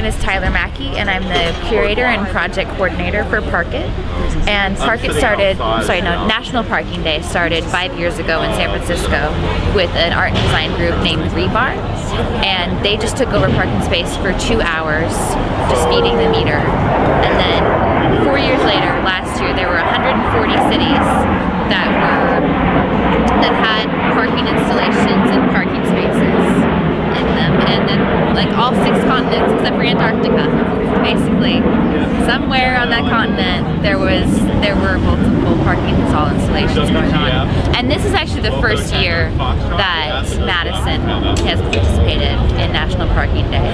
is Tyler Mackey, and I'm the curator and project coordinator for Park It. And Park It started, National Parking Day started 5 years ago in San Francisco with an art and design group named Rebar. And they just took over parking space for 2 hours, just feeding the meter. And then 4 years later, last year, there were 140 cities that had parking installations and parking spaces in them, and then like all 6 continents except for Antarctica. Basically, somewhere on that continent there were multiple parking stall installations going on. And this is actually the first year that Madison has participated in National Parking Day.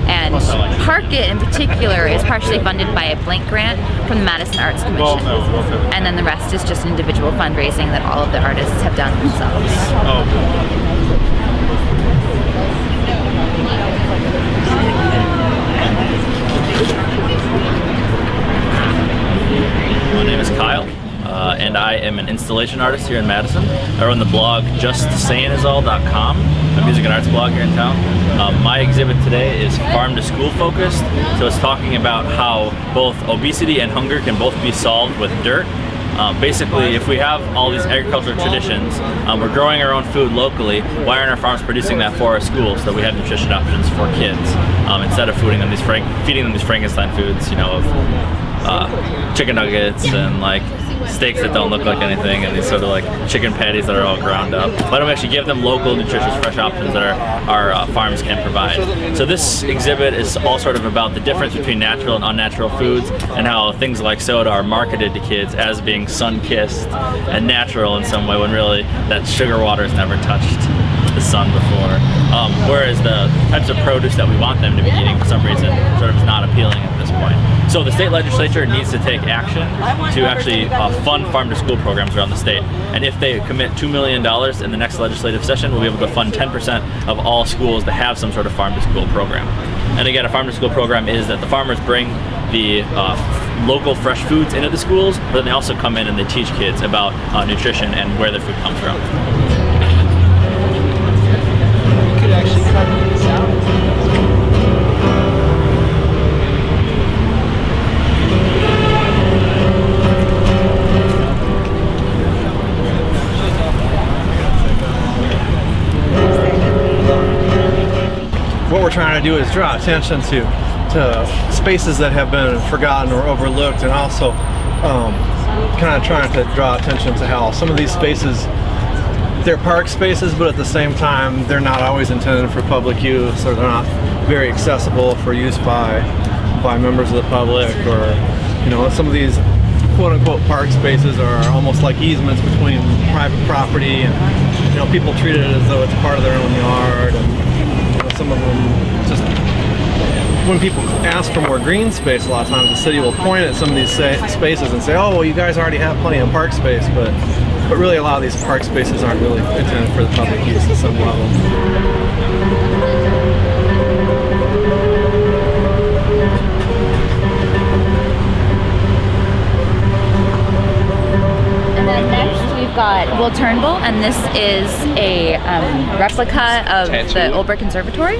And Park It in particular is partially funded by a blank grant from the Madison Arts Commission. And then the rest is just individual fundraising that all of the artists have done themselves. My name is Kyle, and I am an installation artist here in Madison. I run the blog justsayingisall.com, a music and arts blog here in town. My exhibit today is farm to school focused, so it's talking about how both obesity and hunger can both be solved with dirt. Basically, if we have all these agricultural traditions, we're growing our own food locally, why aren't our farms producing that for our schools so that we have nutrition options for kids instead of feeding them these Frankenstein foods, you know, of chicken nuggets and like steaks that don't look like anything, and these sort of like chicken patties that are all ground up. Why don't we actually give them local, nutritious, fresh options that our farms can provide? So this exhibit is all sort of about the difference between natural and unnatural foods, and how things like soda are marketed to kids as being sun-kissed and natural in some way, when really that sugar water's never touched the sun before. Whereas the types of produce that we want them to be eating for some reason sort of is not appealing at this point. So the state legislature needs to take action to actually fund farm-to-school programs around the state. And if they commit $2 million in the next legislative session, we'll be able to fund 10% of all schools to have some sort of farm-to-school program. And again, a farm-to-school program is that the farmers bring the local fresh foods into the schools, but then they also come in and they teach kids about nutrition and where their food comes from. You could actually cut these out. What we're trying to do is draw attention to spaces that have been forgotten or overlooked, and also kind of trying to draw attention to how some of these spaces, they're park spaces, but at the same time they're not always intended for public use, or they're not very accessible for use by members of the public, or you know, some of these quote-unquote park spaces are almost like easements between private property, and you know, people treat it as though it's part of their own yard. And some of them, just when people ask for more green space, a lot of times the city will point at some of these spaces and say, oh, well, you guys already have plenty of park space, but really a lot of these park spaces aren't really intended for the public use at some level. And then next we've got Will Turnbull, and this is a replica of the Old Brick Conservatory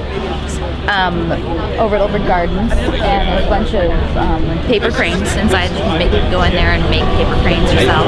over at Old Brick Gardens, and a bunch of paper cranes inside. You can go in there and make paper cranes yourself.